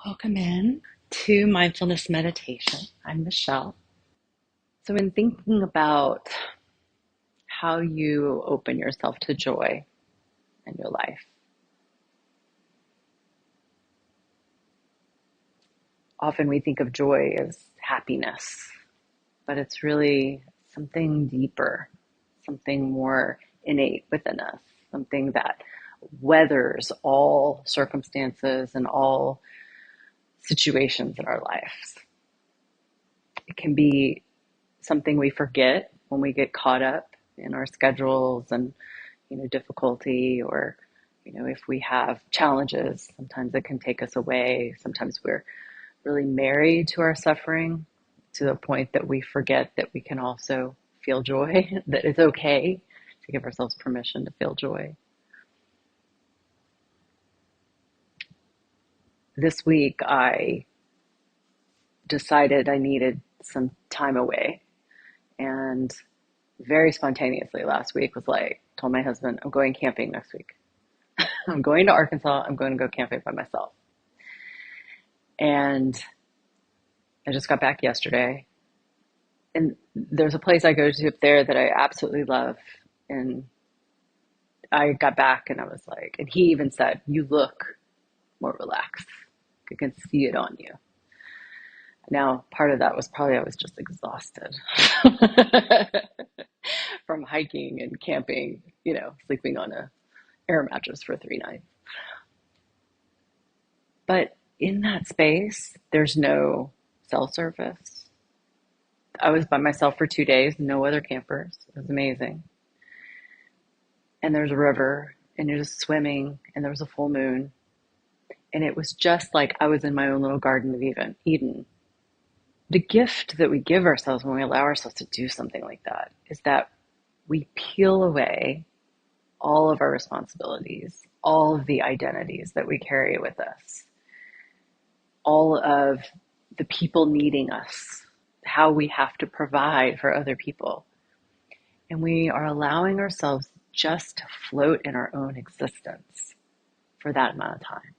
Welcome in to mindfulness meditation. I'm Michelle. So, in thinking about how you open yourself to joy in your life, often we think of joy as happiness, but it's really something deeper, something more innate within us, something that weathers all circumstances and all situations in our lives. It can be something we forget when we get caught up in our schedules and difficulty, or if we have challenges, sometimes it can take us away. Sometimes we're really married to our suffering to the point that we forget that we can also feel joy, that it's okay to give ourselves permission to feel joy. This week I decided I needed some time away, and very spontaneously last week was like, told my husband, I'm going camping next week. I'm going to Arkansas. I'm going to go camping by myself. And I just got back yesterday. And there's a place I go to up there that I absolutely love. And I got back and I was like, and he even said, you look more relaxed. I can see it on you. Now, part of that was probably I was just exhausted from hiking and camping, sleeping on a air mattress for 3 nights. But in that space, there's no cell service. I was by myself for 2 days, no other campers. It was amazing. And there's a river, and you're just swimming, and there was a full moon. And it was just like I was in my own little garden of Eden. The gift that we give ourselves when we allow ourselves to do something like that is that we peel away all of our responsibilities, all of the identities that we carry with us, all of the people needing us, how we have to provide for other people. And we are allowing ourselves just to float in our own existence for that amount of time.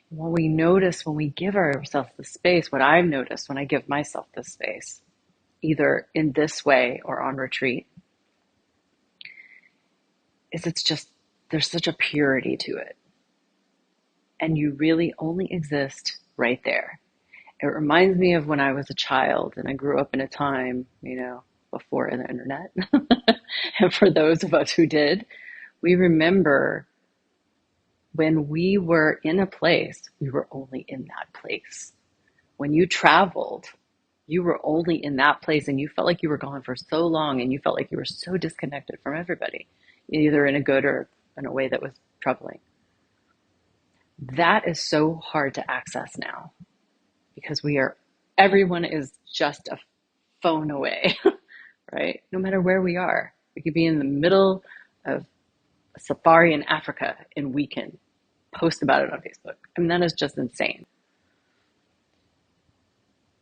What we notice when we give ourselves the space, what I've noticed when I give myself this space, either in this way or on retreat, is it's just, there's such a purity to it. And you really only exist right there. It reminds me of when I was a child and I grew up in a time, before the internet. And for those of us who did, we remember when we were in a place, we were only in that place. When you traveled, you were only in that place and you felt like you were gone for so long and you felt like you were so disconnected from everybody, either in a good or in a way that was troubling. That is so hard to access now because everyone is just a phone away, right? No matter where we are. We could be in the middle of a safari in Africa and we can post about it on Facebook. I mean, that is just insane.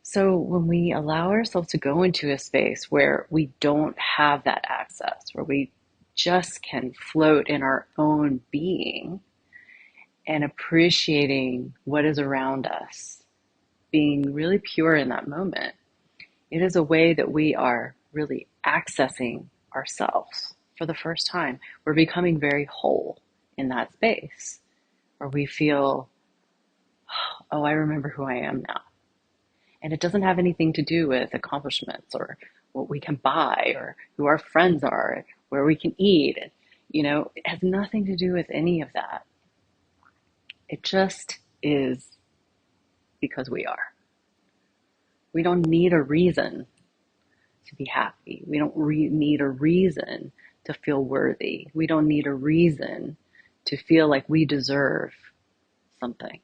So when we allow ourselves to go into a space where we don't have that access, where we just can float in our own being and appreciating what is around us, being really pure in that moment, it is a way that we are really accessing ourselves for the first time. We're becoming very whole in that space where we feel, oh, I remember who I am now. And it doesn't have anything to do with accomplishments or what we can buy or who our friends are, where we can eat. It has nothing to do with any of that. It just is because we are. We don't need a reason to be happy. We don't need a reason to feel worthy. We don't need a reason to feel like we deserve something.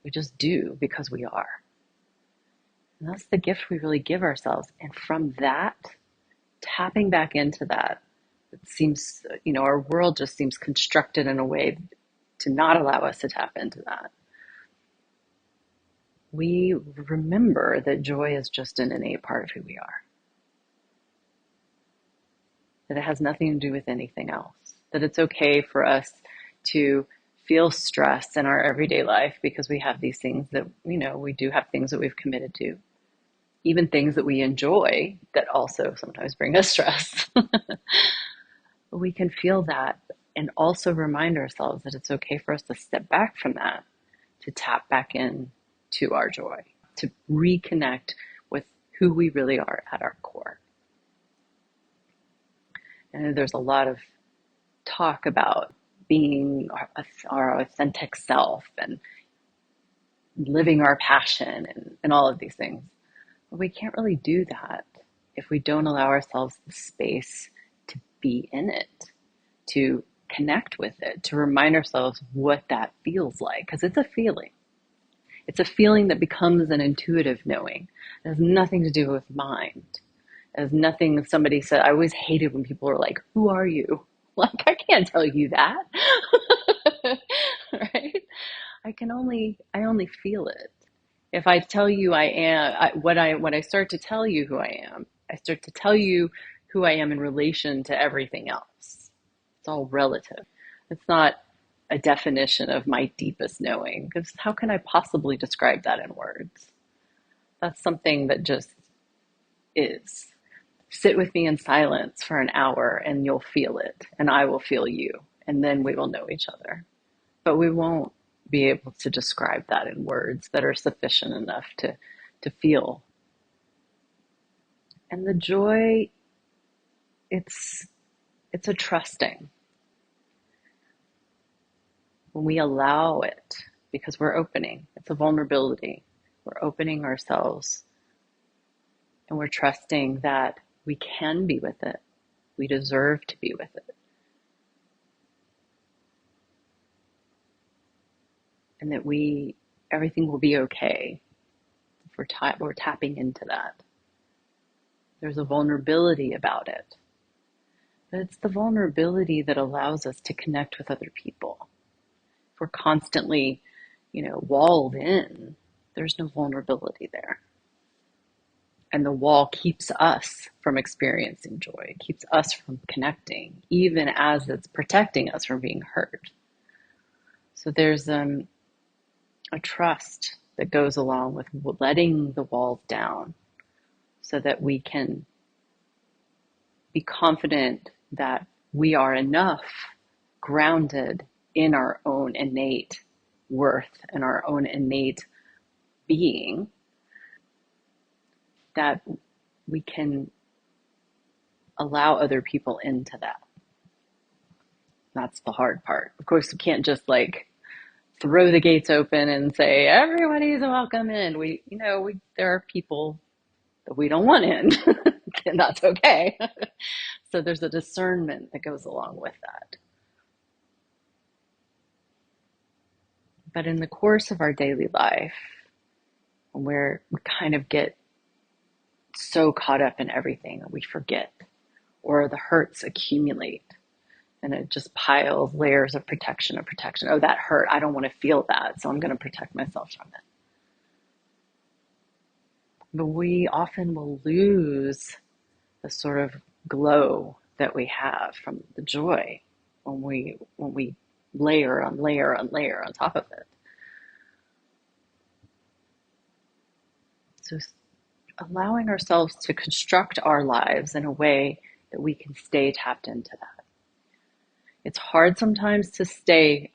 We just do because we are. And that's the gift we really give ourselves. And from that, tapping back into that, it seems, our world just seems constructed in a way to not allow us to tap into that. We remember that joy is just an innate part of who we are. That it has nothing to do with anything else. That it's okay for us to feel stress in our everyday life because we have these things that, we do have things that we've committed to, even things that we enjoy that also sometimes bring us stress. We can feel that and also remind ourselves that it's okay for us to step back from that, to tap back in to our joy, to reconnect with who we really are at our core. And there's a lot of talk about being our authentic self and living our passion and all of these things. But we can't really do that if we don't allow ourselves the space to be in it, to connect with it, to remind ourselves what that feels like, because it's a feeling. It's a feeling that becomes an intuitive knowing. It has nothing to do with mind. It has nothing, somebody said, I always hated when people are like, who are you? Like, I can't tell you that. Right? I only feel it. If I tell you I am, when I start to tell you who I am, I start to tell you who I am in relation to everything else. It's all relative. It's not a definition of my deepest knowing, because how can I possibly describe that in words? That's something that just is. Sit with me in silence for an hour and you'll feel it, and I will feel you, and then we will know each other. But we won't be able to describe that in words that are sufficient enough to feel. And the joy, it's a trusting. When we allow it, because we're opening, it's a vulnerability. We're opening ourselves and we're trusting that we can be with it. We deserve to be with it. And that everything will be okay if we're tapping into that. There's a vulnerability about it. But it's the vulnerability that allows us to connect with other people. If we're constantly, walled in, there's no vulnerability there. And the wall keeps us from experiencing joy. It keeps us from connecting, even as it's protecting us from being hurt. So there's a trust that goes along with letting the walls down so that we can be confident that we are enough grounded in our own innate worth and our own innate being that we can allow other people into that. That's the hard part. Of course, we can't just throw the gates open and say everybody's welcome in. There are people that we don't want in, and that's okay. So there's a discernment that goes along with that. But in the course of our daily life, where we kind of get so caught up in everything that we forget, or the hurts accumulate, and it just piles layers of protection and protection. Oh, that hurt. I don't want to feel that, so I'm going to protect myself from it. But we often will lose the sort of glow that we have from the joy when we layer on layer on layer on top of it. So allowing ourselves to construct our lives in a way that we can stay tapped into that. It's hard sometimes to stay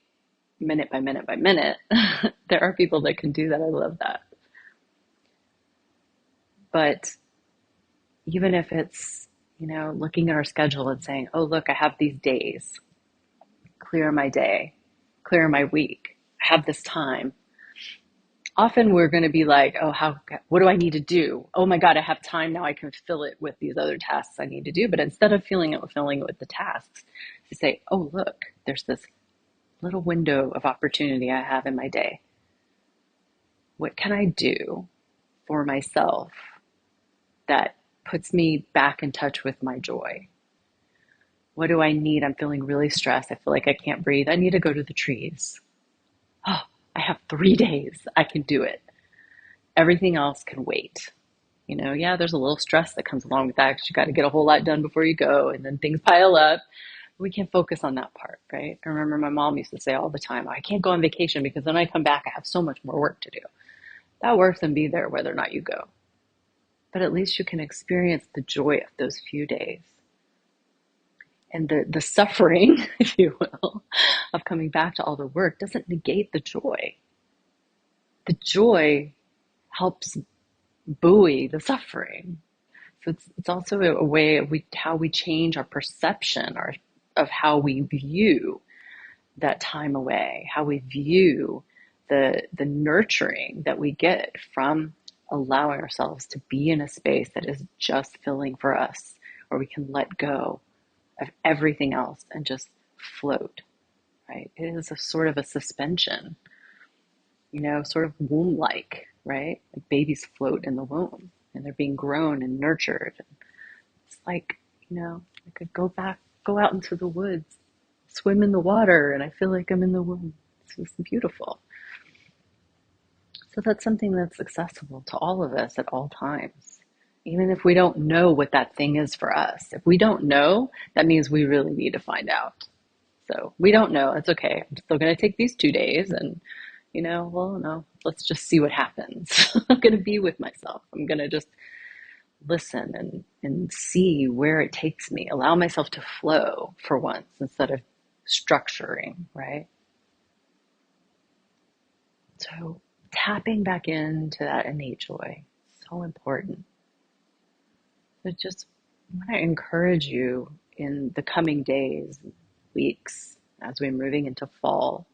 minute by minute by minute. There are people that can do that. I love that. But even if it's, looking at our schedule and saying, oh, look, I have these days, clear my day, clear my week, I have this time. Often we're going to be like, oh, what do I need to do? Oh my God, I have time now. I can fill it with these other tasks I need to do. But instead of filling it with the tasks, to say, oh, look, there's this little window of opportunity I have in my day. What can I do for myself that puts me back in touch with my joy? What do I need? I'm feeling really stressed. I feel like I can't breathe. I need to go to the trees. Oh, I have 3 days. I can do it. Everything else can wait. Yeah, there's a little stress that comes along with that because you got to get a whole lot done before you go, and then things pile up. We can focus on that part, right? I remember my mom used to say all the time, I can't go on vacation because then I come back, I have so much more work to do. That work can be there whether or not you go. But at least you can experience the joy of those few days. And the suffering, if you will, of coming back to all the work doesn't negate the joy. The joy helps buoy the suffering. So it's also a way of how we change our perception of how we view that time away, how we view the nurturing that we get from allowing ourselves to be in a space that is just filling for us, where we can let go of everything else and just float, right? It is a sort of a suspension, sort of womb-like, right? Like babies float in the womb and they're being grown and nurtured. It's like, I could go out into the woods, swim in the water, and I feel like I'm in the womb. It's just beautiful. So that's something that's accessible to all of us at all times. Even if we don't know what that thing is for us. If we don't know, that means we really need to find out. So we don't know. It's okay. I'm still going to take these 2 days and, well, no, let's just see what happens. I'm going to be with myself. I'm going to just listen and see where it takes me. Allow myself to flow for once instead of structuring, right? So tapping back into that innate joy, so important. So just want to encourage you in the coming days, weeks, as we're moving into fall,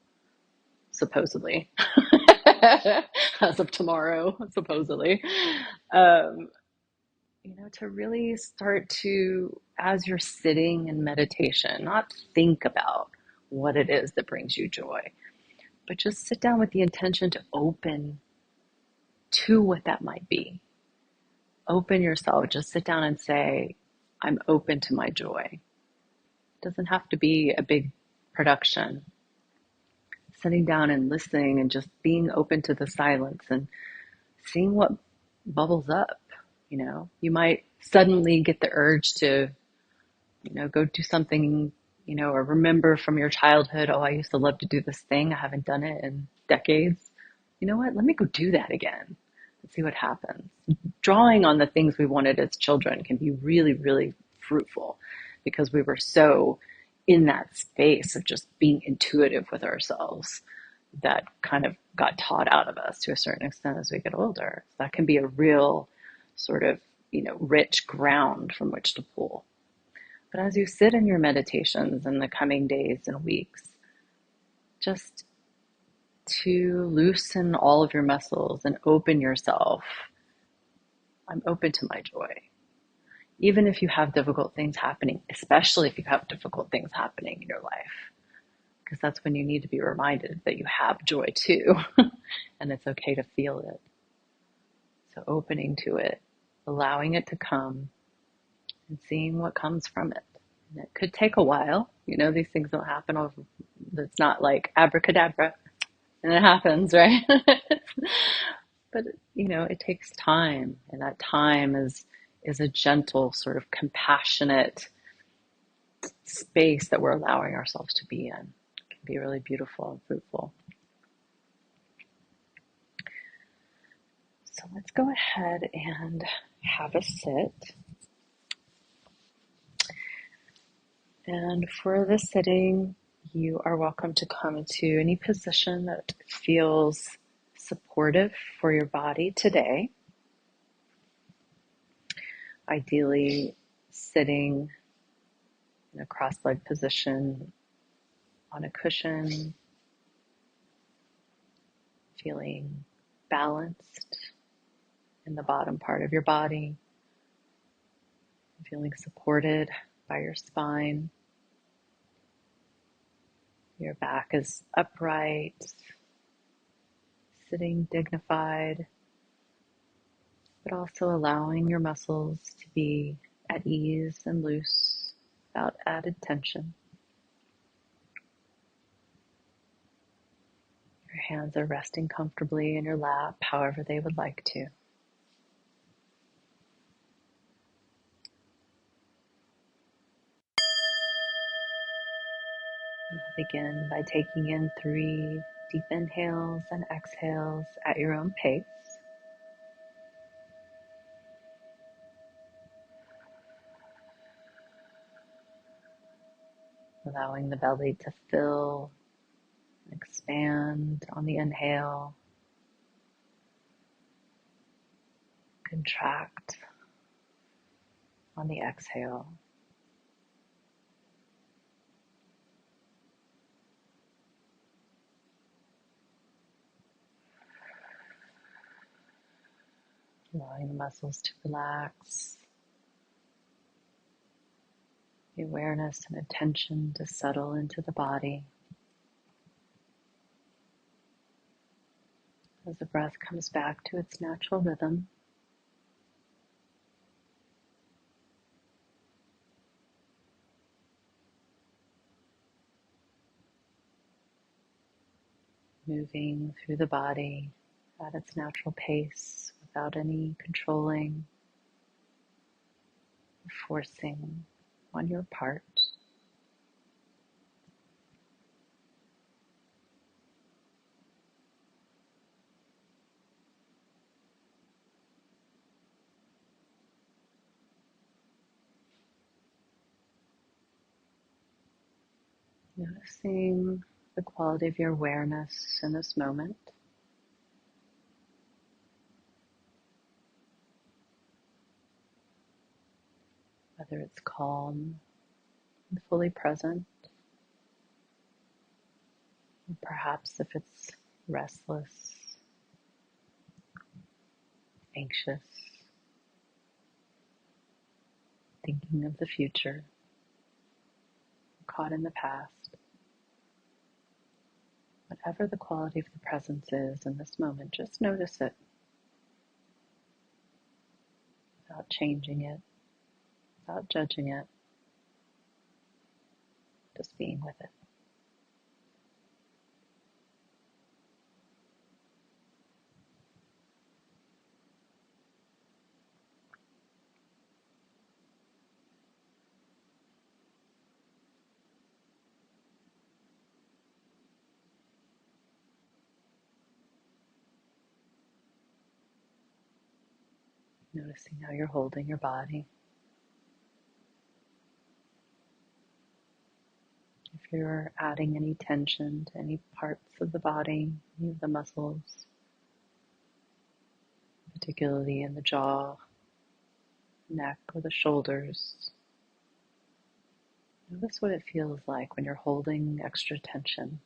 supposedly, as of tomorrow, supposedly, um, to really start to, as you're sitting in meditation, not think about what it is that brings you joy, but just sit down with the intention to open to what that might be. Open yourself. Just sit down and say, I'm open to my joy. It doesn't have to be a big production. Sitting down and listening and just being open to the silence and seeing what bubbles up. You might suddenly get the urge to, go do something, or remember from your childhood, oh, I used to love to do this thing. I haven't done it in decades. You know what? Let me go do that again and see what happens. Drawing on the things we wanted as children can be really, really fruitful because we were so in that space of just being intuitive with ourselves that kind of got taught out of us to a certain extent as we get older. So that can be a real sort of, rich ground from which to pull. But as you sit in your meditations in the coming days and weeks, just to loosen all of your muscles and open yourself. I'm open to my joy. Even if you have difficult things happening, especially if you have difficult things happening in your life, because that's when you need to be reminded that you have joy too, and it's okay to feel it. So opening to it, allowing it to come, and seeing what comes from it. And it could take a while. These things don't happen over, it's not like abracadabra and it happens, right? But, it takes time. And that time is a gentle, sort of compassionate space that we're allowing ourselves to be in. It can be really beautiful and fruitful. So let's go ahead and have a sit. And for the sitting, you are welcome to come into any position that feels supportive for your body today. Ideally, sitting in a cross-legged position on a cushion, feeling balanced in the bottom part of your body, feeling supported by your spine. Your back is upright, sitting dignified, but also allowing your muscles to be at ease and loose without added tension. Your hands are resting comfortably in your lap, however they would like to. Begin by taking in 3 deep inhales and exhales at your own pace, allowing the belly to fill, expand on the inhale, contract on the exhale. Allowing the muscles to relax, the awareness and attention to settle into the body. As the breath comes back to its natural rhythm, moving through the body at its natural pace without any controlling or forcing on your part. Noticing the quality of your awareness in this moment, whether it's calm and fully present, or perhaps if it's restless, anxious, thinking of the future, caught in the past. Whatever the quality of the presence is in this moment, just notice it without changing it, without judging it, just being with it. Noticing how you're holding your body. If you're adding any tension to any parts of the body, any of the muscles, particularly in the jaw, neck, or the shoulders, notice what it feels like when you're holding extra tension.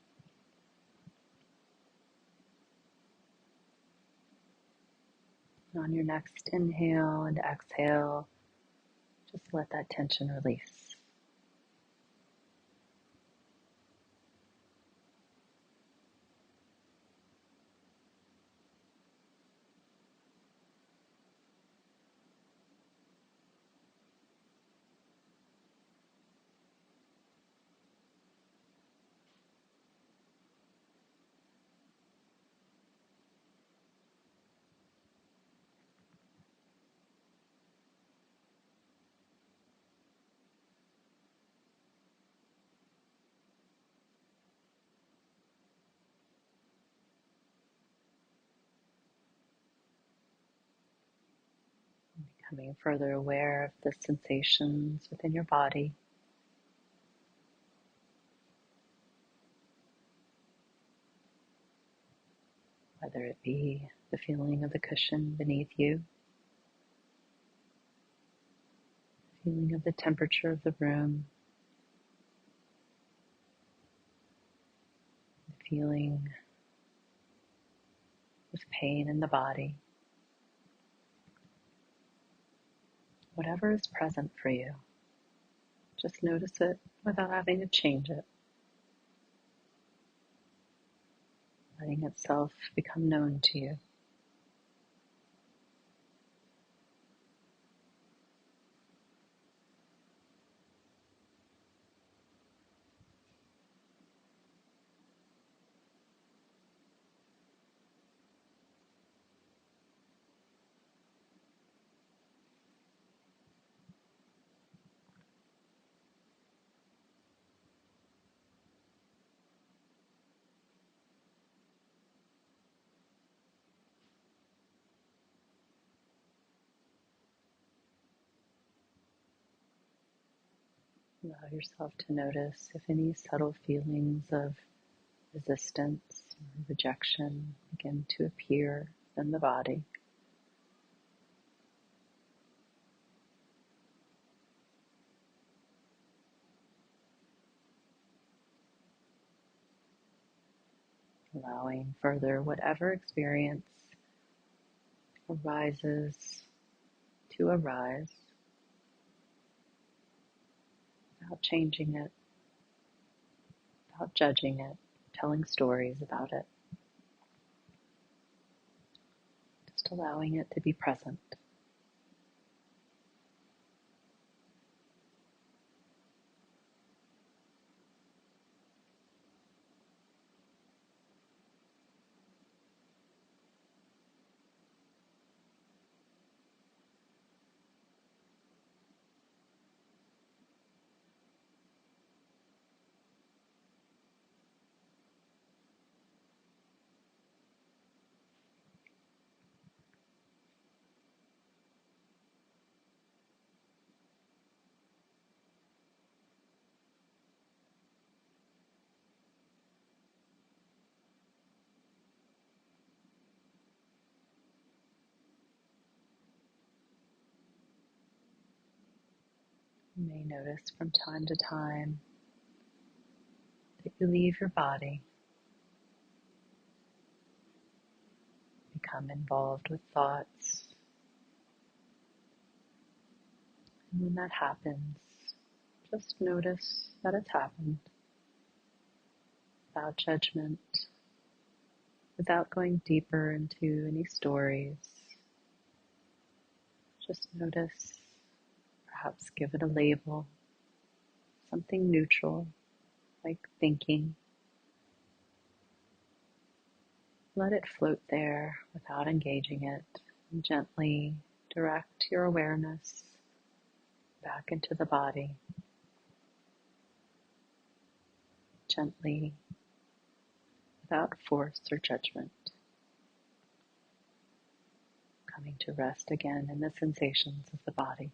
On your next inhale and exhale, just let that tension release. Becoming further aware of the sensations within your body. Whether it be the feeling of the cushion beneath you, feeling of the temperature of the room, the feeling of pain in the body. Whatever is present for you, just notice it without having to change it. Letting itself become known to you. Allow yourself to notice if any subtle feelings of resistance or rejection begin to appear in the body. Allowing further whatever experience arises to arise without changing it, without judging it, telling stories about it, just allowing it to be present. You may notice from time to time that you leave your body, become involved with thoughts. And when that happens, just notice that it's happened without judgment, without going deeper into any stories. Just notice, perhaps give it a label, something neutral like thinking. Let it float there without engaging it, and gently direct your awareness back into the body. Gently, without force or judgment, coming to rest again in the sensations of the body.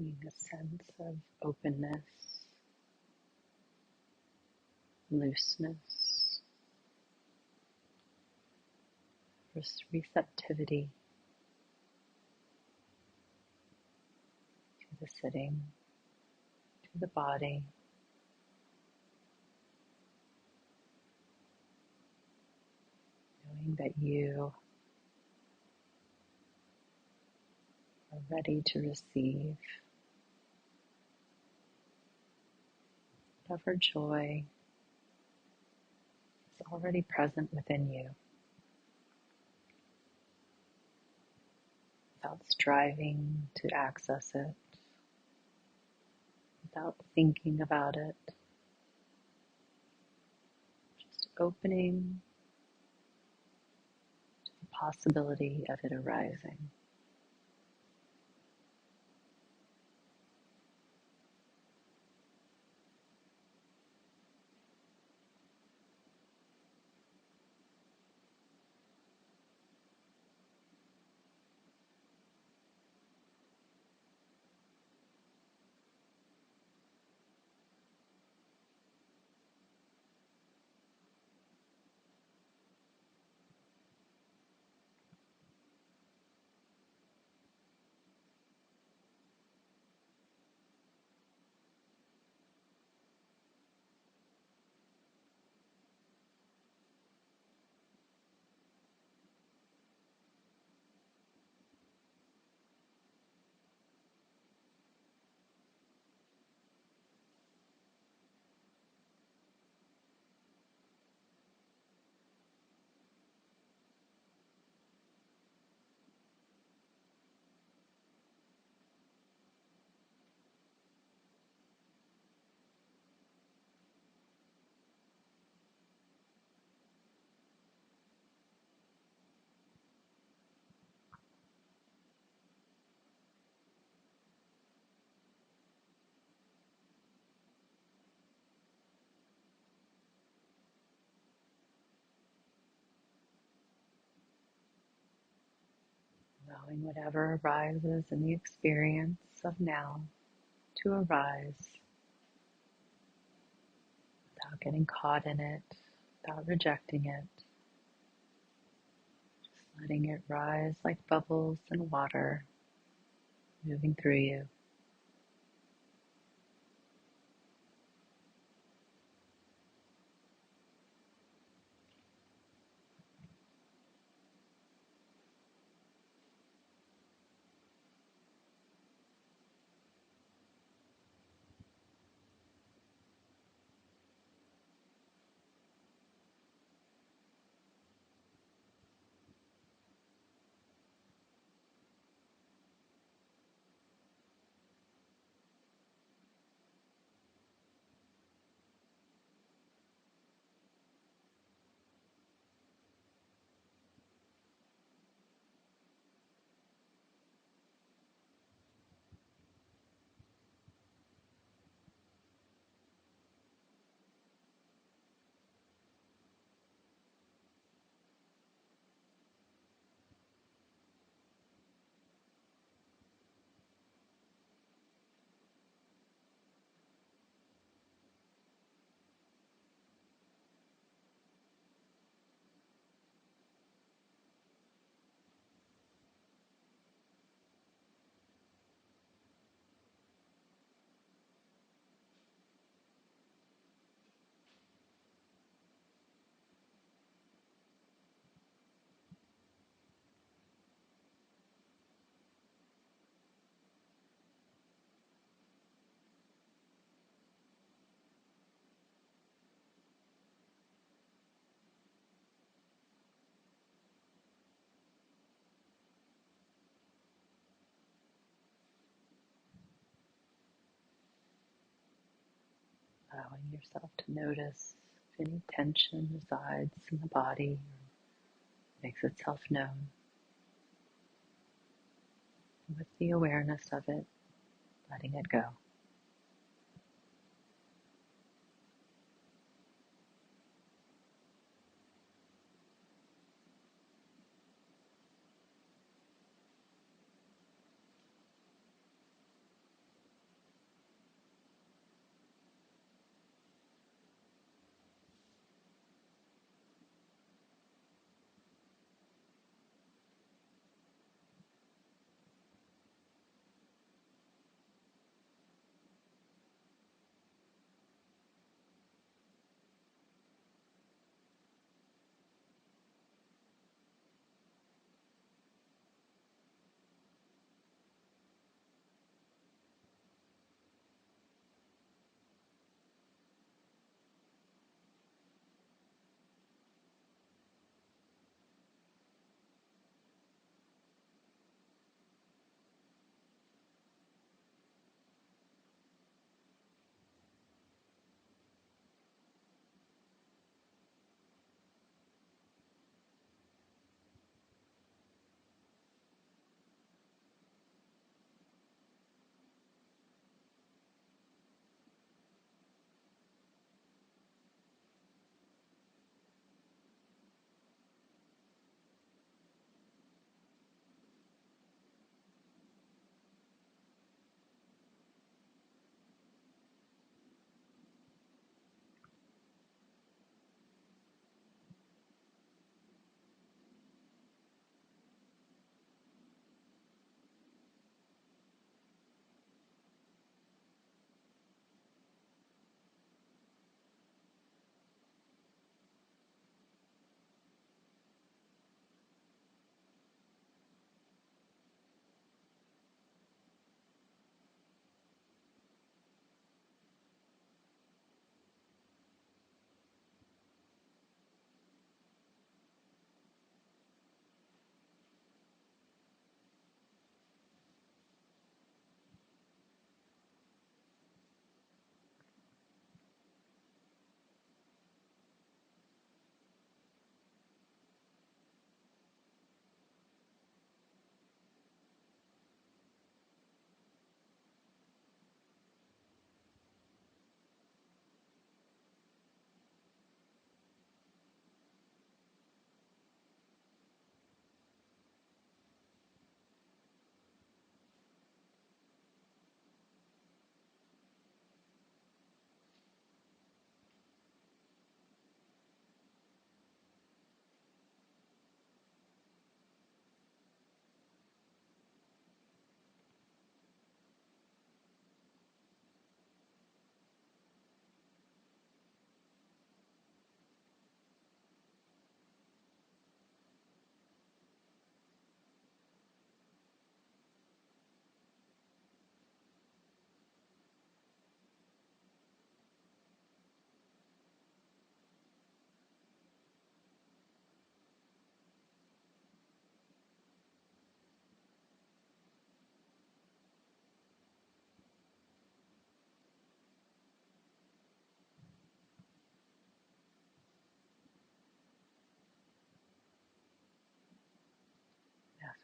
Being a sense of openness, looseness, receptivity to the sitting, to the body, knowing that you are ready to receive whatever joy is already present within you, without striving to access it, without thinking about it, just opening to the possibility of it arising. Allowing whatever arises in the experience of now to arise without getting caught in it, without rejecting it, just letting it rise like bubbles in water moving through you. Allowing yourself to notice if any tension resides in the body or makes itself known. With the awareness of it, letting it go.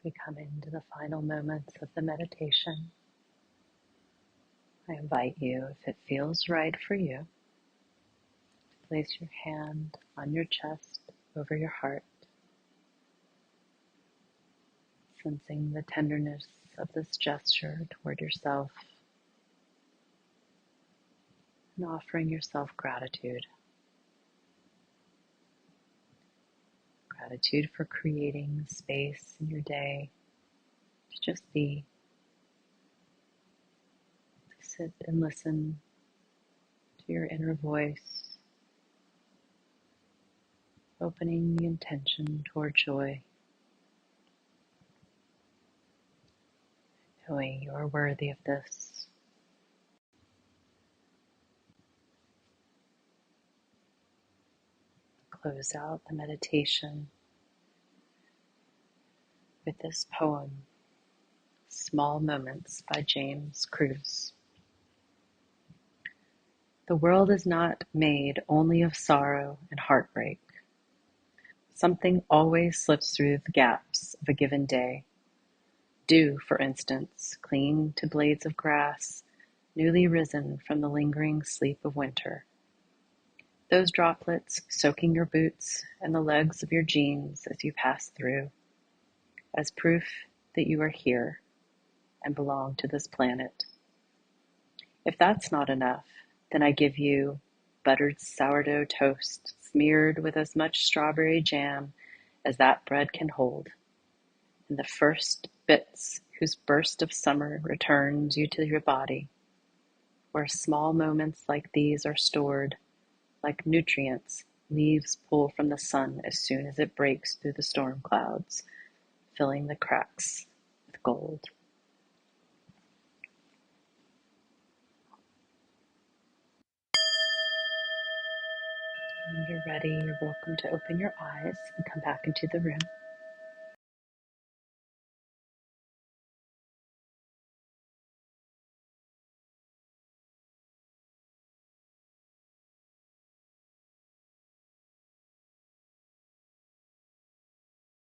We come into the final moments of the meditation. I invite you, if it feels right for you, to place your hand on your chest over your heart, sensing the tenderness of this gesture toward yourself and offering yourself gratitude. Gratitude for creating space in your day to just be, to sit and listen to your inner voice, opening the intention toward joy, knowing you are worthy of this. Close out the meditation with this poem, Small Moments by James Cruz. The world is not made only of sorrow and heartbreak. Something always slips through the gaps of a given day. Dew, for instance, clinging to blades of grass, newly risen from the lingering sleep of winter. Those droplets soaking your boots and the legs of your jeans as you pass through, as proof that you are here and belong to this planet. If that's not enough, then I give you buttered sourdough toast smeared with as much strawberry jam as that bread can hold, and the first bits whose burst of summer returns you to your body, where small moments like these are stored, like nutrients leaves pull from the sun as soon as it breaks through the storm clouds, filling the cracks with gold. When you're ready, you're welcome to open your eyes and come back into the room.